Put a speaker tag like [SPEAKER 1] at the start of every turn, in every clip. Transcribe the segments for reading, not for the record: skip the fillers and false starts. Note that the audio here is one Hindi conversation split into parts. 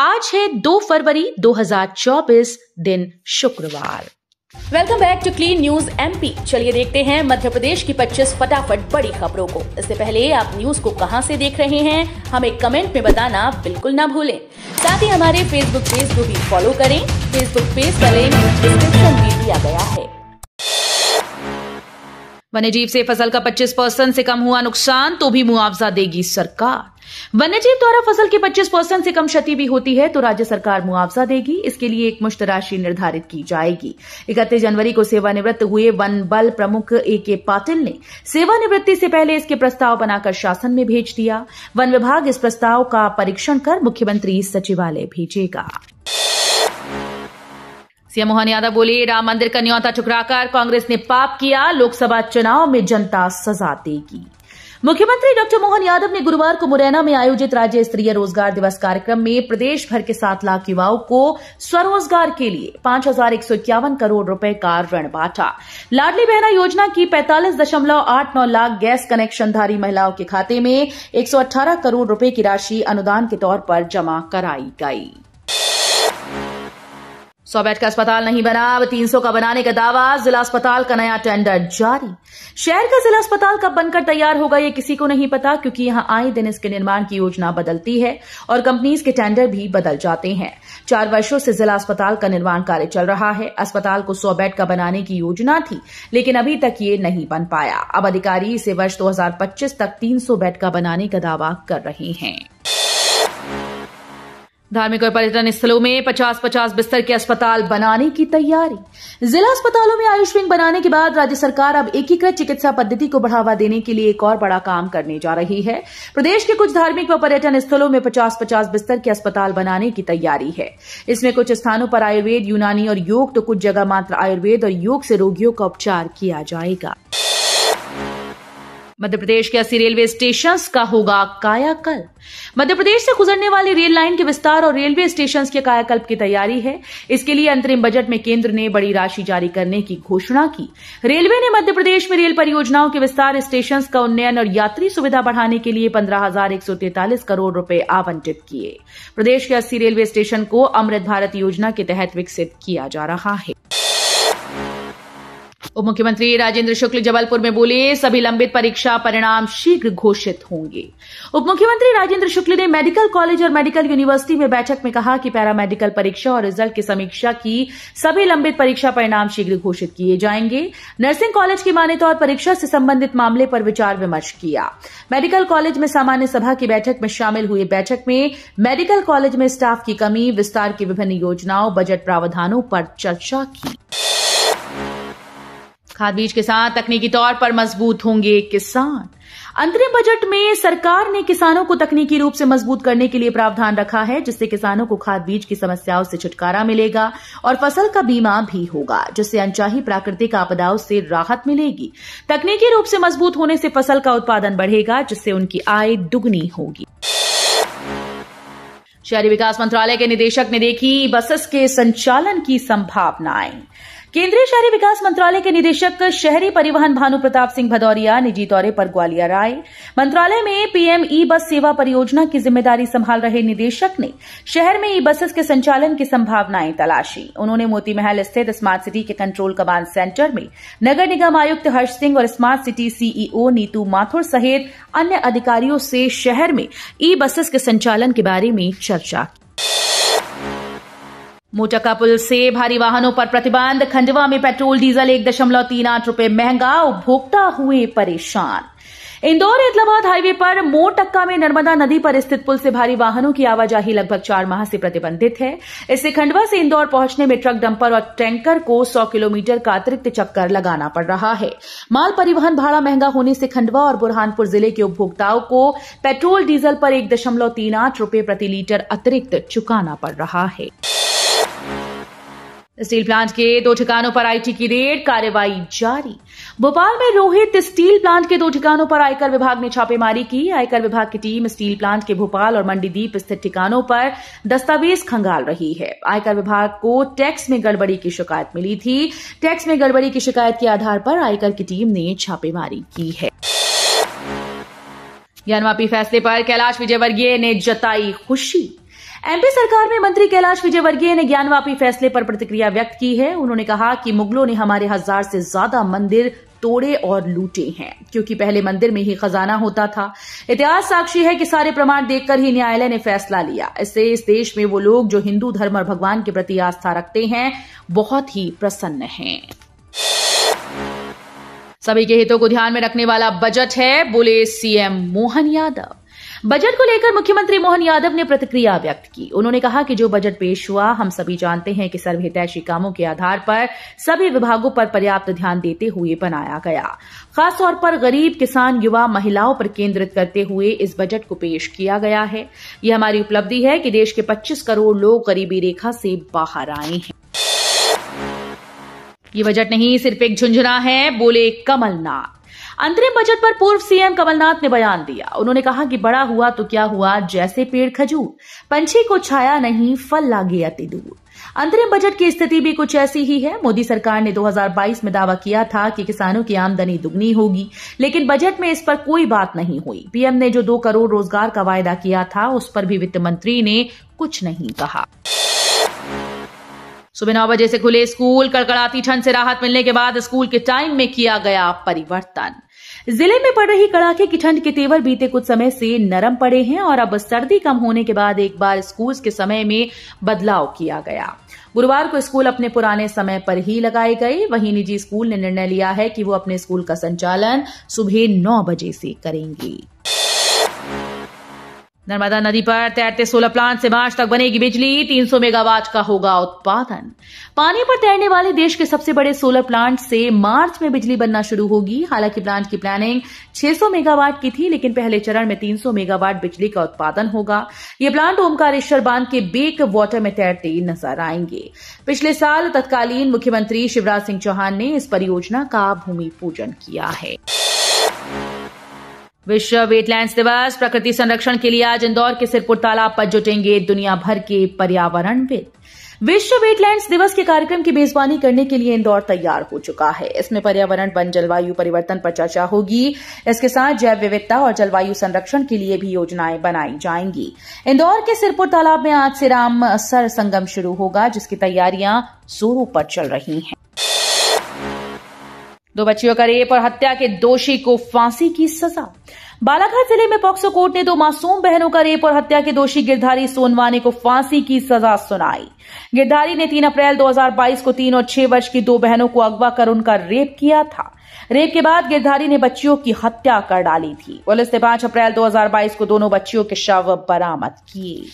[SPEAKER 1] आज है 2 फरवरी 2024, दिन शुक्रवार।
[SPEAKER 2] Welcome back to Clean News MP. चलिए देखते हैं मध्य प्रदेश की 25 फटाफट बड़ी खबरों को। इससे पहले आप न्यूज को कहां से देख रहे हैं, हमें कमेंट में बताना बिल्कुल ना भूलें। साथ ही हमारे फेसबुक पेज को भी फॉलो करें। फेसबुक पेज का लिंक डिस्क्रिप्शन में दिया गया है।
[SPEAKER 1] वन्यजीव से फसल का 25% से कम हुआ नुकसान तो भी मुआवजा देगी सरकार। वन्यजीव द्वारा फसल की 25% से कम क्षति भी होती है तो राज्य सरकार मुआवजा देगी। इसके लिए एक मुश्त राशि निर्धारित की जाएगी। 31 जनवरी को सेवानिवृत्त हुए वन बल प्रमुख ए.के. पाटिल ने सेवानिवृत्ति से पहले इसके प्रस्ताव बनाकर शासन में भेज दिया। वन विभाग इस प्रस्ताव का परीक्षण कर मुख्यमंत्री सचिवालय भेजेगा। सीएम मोहन यादव बोले, राम मंदिर का न्योता ठुकराकर कांग्रेस ने पाप किया, लोकसभा चुनाव में जनता सजा देगी। मुख्यमंत्री डॉक्टर मोहन यादव ने गुरुवार को मुरैना में आयोजित राज्य स्तरीय रोजगार दिवस कार्यक्रम में प्रदेश भर के 7 लाख युवाओं को स्वरोजगार के लिए 5,151 करोड़ रुपए का ऋण बांटा। लाडली बहना योजना की 45.89 लाख गैस कनेक्शनधारी महिलाओं के खाते में 118 करोड़ रुपए की राशि अनुदान के तौर पर जमा कराई गई। 100 बेड का अस्पताल नहीं बना, अब 300 का बनाने का दावा। जिला अस्पताल का नया टेंडर जारी। शहर का जिला अस्पताल कब बनकर तैयार होगा ये किसी को नहीं पता, क्योंकि यहां आए दिन इसके निर्माण की योजना बदलती है और कंपनीज के टेंडर भी बदल जाते हैं। 4 वर्षों से जिला अस्पताल का निर्माण कार्य चल रहा है। अस्पताल को 100 बेड का बनाने की योजना थी, लेकिन अभी तक ये नहीं बन पाया। अब अधिकारी इसे वर्ष 2025 तक 300 बेड का बनाने का दावा कर रहे हैं। धार्मिक और पर्यटन स्थलों में 50-50 बिस्तर के अस्पताल बनाने की तैयारी। जिला अस्पतालों में आयुष विंग बनाने के बाद राज्य सरकार अब एकीकृत चिकित्सा पद्धति को बढ़ावा देने के लिए एक और बड़ा काम करने जा रही है। प्रदेश के कुछ धार्मिक व पर्यटन स्थलों में 50-50 बिस्तर के अस्पताल बनाने की तैयारी है। इसमें कुछ स्थानों पर आयुर्वेद, यूनानी और योग, तो कुछ जगह मात्र आयुर्वेद और योग से रोगियों का उपचार किया जाएगा। मध्य प्रदेश के 80 रेलवे स्टेशन का होगा कायाकल्प। मध्य प्रदेश से गुजरने वाली रेल लाइन के विस्तार और रेलवे स्टेशन के कायाकल्प की तैयारी है। इसके लिए अंतरिम बजट में केंद्र ने बड़ी राशि जारी करने की घोषणा की। रेलवे ने मध्य प्रदेश में रेल परियोजनाओं के विस्तार, स्टेशन का उन्नयन और यात्री सुविधा बढ़ाने के लिए 15,143 करोड़ रुपए आवंटित किए। प्रदेश के 80 रेलवे स्टेशन को अमृत भारत योजना के तहत विकसित किया जा रहा है। उप मुख्यमंत्री राजेंद्र शुक्ल जबलपुर में बोले, सभी लंबित परीक्षा परिणाम शीघ्र घोषित होंगे। उप मुख्यमंत्री राजेंद्र शुक्ल ने मेडिकल कॉलेज और मेडिकल यूनिवर्सिटी में बैठक में कहा कि पैरामेडिकल परीक्षा और रिजल्ट की समीक्षा की सभी लंबित परीक्षा परिणाम शीघ्र घोषित किए जाएंगे। नर्सिंग कॉलेज की मान्यता और परीक्षा से संबंधित मामले पर विचार विमर्श किया। मेडिकल कॉलेज में सामान्य सभा की बैठक में शामिल हुए बैठक में मेडिकल कॉलेज में स्टाफ की कमी, विस्तार की विभिन्न योजनाओं, बजट प्रावधानों पर चर्चा की। खाद बीज के साथ तकनीकी तौर पर मजबूत होंगे किसान। अंतरिम बजट में सरकार ने किसानों को तकनीकी रूप से मजबूत करने के लिए प्रावधान रखा है, जिससे किसानों को खाद बीज की समस्याओं से छुटकारा मिलेगा और फसल का बीमा भी होगा, जिससे अनचाही प्राकृतिक आपदाओं से राहत मिलेगी। तकनीकी रूप से मजबूत होने से फसल का उत्पादन बढ़ेगा, जिससे उनकी आय दुगनी होगी। शहरी विकास मंत्रालय के निदेशक ने देखी बसेस के संचालन की संभावनाएं। केंद्रीय शहरी विकास मंत्रालय के निदेशक शहरी परिवहन भानु प्रताप सिंह भदौरिया निजी दौरे पर ग्वालियर आए। मंत्रालय में पीएम ई बस सेवा परियोजना की जिम्मेदारी संभाल रहे निदेशक ने शहर में ई बसेस के संचालन की संभावनाएं तलाशी। उन्होंने मोती महल स्थित स्मार्ट सिटी के कंट्रोल कमांड सेंटर में नगर निगम आयुक्त हर्ष सिंह और smart city CEO Neetu Mathur सहित अन्य अधिकारियों से शहर में ई बसेस के संचालन के बारे में चर्चा की। मोटका पुल से भारी वाहनों पर प्रतिबंध। खंडवा में पेट्रोल डीजल 1.38 रुपए महंगा, उपभोक्ता हुए परेशान। इंदौर इलाहाबाद हाईवे पर मोटक्का में नर्मदा नदी पर स्थित पुल से भारी वाहनों की आवाजाही लगभग 4 माह से प्रतिबंधित है। इससे खंडवा से इंदौर पहुंचने में ट्रक, डंपर और टैंकर को 100 किलोमीटर का अतिरिक्त चक्कर लगाना पड़ रहा है। माल परिवहन भाड़ा महंगा होने से खंडवा और बुरहानपुर जिले के उपभोक्ताओं को पेट्रोल डीजल पर 1.38 रुपए प्रति लीटर अतिरिक्त चुकाना पड़ रहा है। स्टील प्लांट के 2 ठिकानों पर आईटी की रेड, कार्रवाई जारी। भोपाल में रोहित स्टील प्लांट के 2 ठिकानों पर आयकर विभाग ने छापेमारी की। आयकर विभाग की टीम स्टील प्लांट के भोपाल और मंडीदीप स्थित ठिकानों पर दस्तावेज खंगाल रही है। आयकर विभाग को टैक्स में गड़बड़ी की शिकायत मिली थी। टैक्स में गड़बड़ी की शिकायत के आधार पर आयकर की टीम ने छापेमारी की है। ज्ञानवापी फैसले पर कैलाश विजयवर्गीय ने जताई खुशी। एमपी सरकार में मंत्री कैलाश विजयवर्गीय ने ज्ञानवापी फैसले पर प्रतिक्रिया व्यक्त की है। उन्होंने कहा कि मुगलों ने हमारे 1000 से ज्यादा मंदिर तोड़े और लूटे हैं, क्योंकि पहले मंदिर में ही खजाना होता था। इतिहास साक्षी है कि सारे प्रमाण देखकर ही न्यायालय ने फैसला लिया। इससे इस देश में वो लोग जो हिंदू धर्म और भगवान के प्रति आस्था रखते हैं बहुत ही प्रसन्न हैं। सभी के हितों को ध्यान में रखने वाला बजट है, बोले सीएम मोहन यादव। बजट को लेकर मुख्यमंत्री मोहन यादव ने प्रतिक्रिया व्यक्त की। उन्होंने कहा कि जो बजट पेश हुआ, हम सभी जानते हैं कि सर्वहितैषी कामों के आधार पर सभी विभागों पर पर्याप्त ध्यान देते हुए बनाया गया। खासतौर पर गरीब, किसान, युवा, महिलाओं पर केंद्रित करते हुए इस बजट को पेश किया गया है। यह हमारी उपलब्धि है कि देश के 25 करोड़ लोग गरीबी रेखा से बाहर आए हैं। ये बजट नहीं, सिर्फ एक झुंझुना है, बोले कमलनाथ। अंतरिम बजट पर पूर्व सीएम कमलनाथ ने बयान दिया। उन्होंने कहा कि बड़ा हुआ तो क्या हुआ, जैसे पेड़ खजूर, पंछी को छाया नहीं, फल लागे अति दूर। अंतरिम बजट की स्थिति भी कुछ ऐसी ही है। मोदी सरकार ने 2022 में दावा किया था कि किसानों की आमदनी दुगनी होगी, लेकिन बजट में इस पर कोई बात नहीं हुई। पीएम ने जो 2 करोड़ रोजगार का वायदा किया था, उस पर भी वित्त मंत्री ने कुछ नहीं कहा। सुबह 9 बजे से खुले स्कूल। कड़कड़ाती ठंड से राहत मिलने के बाद स्कूल के टाइम में किया गया परिवर्तन। जिले में पड़ रही कड़ाके की ठंड के तेवर बीते कुछ समय से नरम पड़े हैं और अब सर्दी कम होने के बाद एक बार स्कूल के समय में बदलाव किया गया। गुरुवार को स्कूल अपने पुराने समय पर ही लगाए गए। वहीं निजी स्कूल ने निर्णय लिया है कि वो अपने स्कूल का संचालन सुबह 9 बजे से करेंगे। नर्मदा नदी पर तैरते सोलर प्लांट से मार्च तक बनेगी बिजली। 300 मेगावाट का होगा उत्पादन। पानी पर तैरने वाले देश के सबसे बड़े सोलर प्लांट से मार्च में बिजली बनना शुरू होगी। हालांकि प्लांट की प्लानिंग 600 मेगावाट की थी, लेकिन पहले चरण में 300 मेगावाट बिजली का उत्पादन होगा। ये प्लांट ओमकारेश्वर बांध के बेक वाटर में तैरते नजर आएंगे। पिछले साल तत्कालीन मुख्यमंत्री शिवराज सिंह चौहान ने इस परियोजना का भूमि पूजन किया है। विश्व वेटलैंड्स दिवस। प्रकृति संरक्षण के लिए आज इंदौर के सिरपुर तालाब पर जुटेंगे दुनिया भर के पर्यावरणविद। विश्व वेटलैंड्स दिवस के कार्यक्रम की मेजबानी करने के लिए इंदौर तैयार हो चुका है। इसमें पर्यावरण, वन, जलवायु परिवर्तन पर चर्चा होगी। इसके साथ जैव विविधता और जलवायु संरक्षण के लिए भी योजनाएं बनाई जाएंगी। इंदौर के सिरपुर तालाब में आज से रामसर संगम शुरू होगा, जिसकी तैयारियां जोरों पर चल रही हैं। 2 बच्चियों का रेप और हत्या के दोषी को फांसी की सजा। बालाघाट जिले में पॉक्सो कोर्ट ने 2 मासूम बहनों का रेप और हत्या के दोषी गिरधारी सोनवाने को फांसी की सजा सुनाई। गिरधारी ने 3 अप्रैल 2022 को 3 और 6 वर्ष की 2 बहनों को अगवा कर उनका रेप किया था। रेप के बाद गिरधारी ने बच्चियों की हत्या कर डाली थी। पुलिस ने 5 अप्रैल 2022 को दोनों बच्चियों के शव बरामद किए।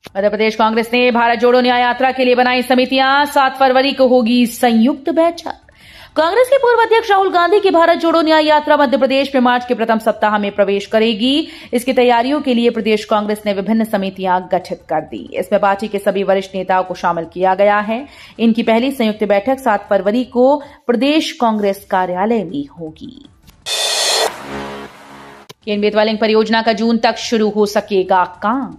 [SPEAKER 1] मध्य प्रदेश कांग्रेस ने भारत जोड़ो न्याय यात्रा के लिए बनाई समितियां। 7 फरवरी को होगी संयुक्त बैठक। कांग्रेस के पूर्व अध्यक्ष राहुल गांधी की भारत जोड़ो न्याय यात्रा मध्य प्रदेश में मार्च के प्रथम सप्ताह में प्रवेश करेगी। इसकी तैयारियों के लिए प्रदेश कांग्रेस ने विभिन्न समितियां गठित कर दी। इसमें पार्टी के सभी वरिष्ठ नेताओं को शामिल किया गया है। इनकी पहली संयुक्त बैठक 7 फरवरी को प्रदेश कांग्रेस कार्यालय में होगी। केन बेतवा लिंक परियोजना का जून तक शुरू हो सकेगा काम।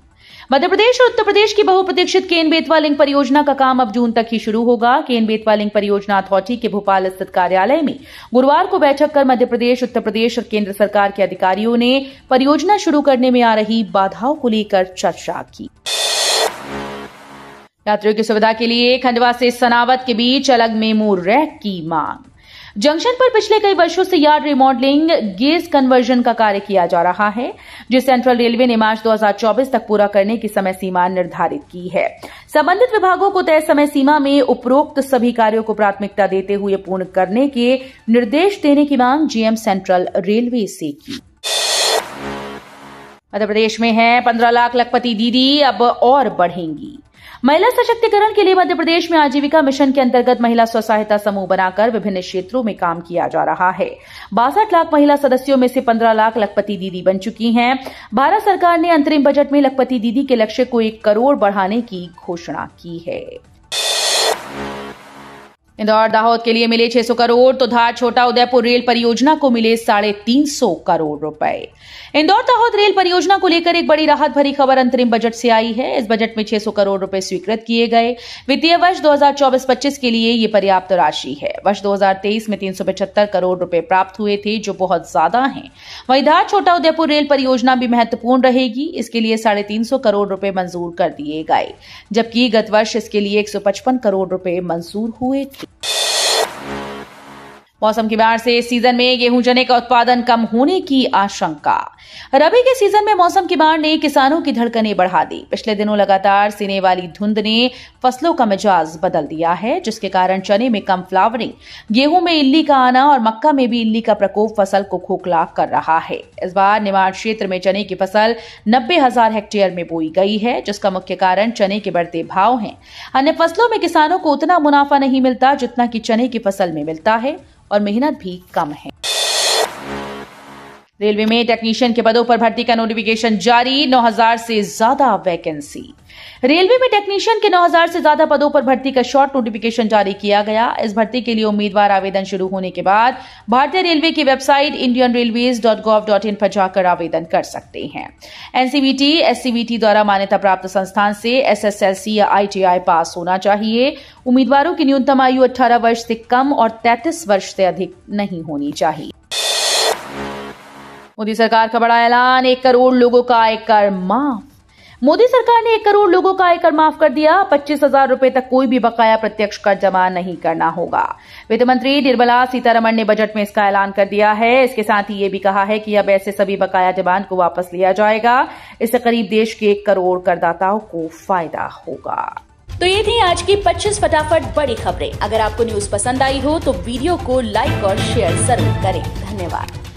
[SPEAKER 1] मध्य प्रदेश और उत्तर प्रदेश की बहुप्रतीक्षित केन बेतवा लिंक परियोजना का काम अब जून तक ही शुरू होगा। केन बेतवा लिंक परियोजना अथॉरिटी के भोपाल स्थित कार्यालय में गुरुवार को बैठक कर मध्य प्रदेश, उत्तर प्रदेश और केंद्र सरकार के अधिकारियों ने परियोजना शुरू करने में आ रही बाधाओं को लेकर चर्चा की। यात्रियों की सुविधा के लिए खंडवा से सनावद के बीच अलग मेमू रैक की मांग। जंक्शन पर पिछले कई वर्षों से यार्ड रिमॉडलिंग, गेज कन्वर्जन का कार्य किया जा रहा है, जिसे सेंट्रल रेलवे ने मार्च 2024 तक पूरा करने की समय सीमा निर्धारित की है। संबंधित विभागों को तय समय सीमा में उपरोक्त सभी कार्यों को प्राथमिकता देते हुए पूर्ण करने के निर्देश देने की मांग जीएम सेंट्रल रेलवे से की। मध्य प्रदेश में है 15 लाख लखपति दीदी, अब और बढ़ेंगी। महिला सशक्तिकरण के लिए मध्य प्रदेश में आजीविका मिशन के अंतर्गत महिला स्व सहायता समूह बनाकर विभिन्न क्षेत्रों में काम किया जा रहा है। 62 लाख महिला सदस्यों में से 15 लाख लखपति दीदी बन चुकी हैं। भारत सरकार ने अंतरिम बजट में लखपति दीदी के लक्ष्य को 1 करोड़ बढ़ाने की घोषणा की है। इंदौर दाहोद के लिए मिले 600 करोड़ तो धार छोटा उदयपुर रेल परियोजना को मिले 350 करोड़ रुपए। इंदौर दाहोद रेल परियोजना को लेकर एक बड़ी राहत भरी खबर अंतरिम बजट से आई है। इस बजट में 600 करोड़ रुपए स्वीकृत किए गए। वित्तीय वर्ष 2024-25 के लिए ये पर्याप्त राशि है। वर्ष 2023 में 375 करोड़ रुपए प्राप्त हुए थे, जो बहुत ज्यादा हैं। वहीं धार छोटा उदयपुर रेल परियोजना भी महत्वपूर्ण रहेगी। इसके लिए 350 करोड़ रुपए मंजूर कर दिए गए, जबकि गत वर्ष इसके लिए 155 करोड़ रुपए मंजूर हुए थे। मौसम की बाढ़ से इस सीजन में गेहूं चने का उत्पादन कम होने की आशंका। रबी के सीजन में मौसम की बाढ़ ने किसानों की धड़कनें बढ़ा दी। पिछले दिनों लगातार सिने वाली धुंध ने फसलों का मिजाज बदल दिया है, जिसके कारण चने में कम फ्लावरिंग, गेहूं में इल्ली का आना और मक्का में भी इल्ली का प्रकोप फसल को खोखला कर रहा है। इस बार निमाड़ क्षेत्र में चने की फसल 90,000 हेक्टेयर में बोई गई है, जिसका मुख्य कारण चने के बढ़ते भाव हैं। अन्य फसलों में किसानों को उतना मुनाफा नहीं मिलता जितना कि चने की फसल में मिलता है, और मेहनत भी कम है। रेलवे में टेक्नीशियन के पदों पर भर्ती का नोटिफिकेशन जारी। 9,000 से ज्यादा वैकेंसी। रेलवे में टेक्नीशियन के 9,000 से ज्यादा पदों पर भर्ती का शॉर्ट नोटिफिकेशन जारी किया गया। इस भर्ती के लिए उम्मीदवार आवेदन शुरू होने के बाद भारतीय रेलवे की वेबसाइट indianrailways.gov.in पर जाकर आवेदन कर सकते हैं। एनसीवीटी, एससीवीटी द्वारा मान्यता प्राप्त संस्थान से एसएसएलसी या आईटीआई पास होना चाहिए। उम्मीदवारों की न्यूनतम आयु 18 वर्ष से कम और 33 वर्ष से अधिक नहीं होनी चाहिए। मोदी सरकार का बड़ा ऐलान, 1 करोड़ लोगों का आयकर माफ। मोदी सरकार ने 1 करोड़ लोगों का आयकर माफ कर दिया। 25,000 रुपए तक कोई भी बकाया प्रत्यक्ष कर जमा नहीं करना होगा। वित्त मंत्री निर्मला सीतारमण ने बजट में इसका ऐलान कर दिया है। इसके साथ ही ये भी कहा है कि अब ऐसे सभी बकाया डिमांड को वापस लिया जाएगा। इससे करीब देश के 1 करोड़ करदाताओं को फायदा होगा।
[SPEAKER 2] तो ये थी आज की 25 फटाफट बड़ी खबरें। अगर आपको न्यूज पसंद आई हो तो वीडियो को लाइक और शेयर जरूर करें। धन्यवाद।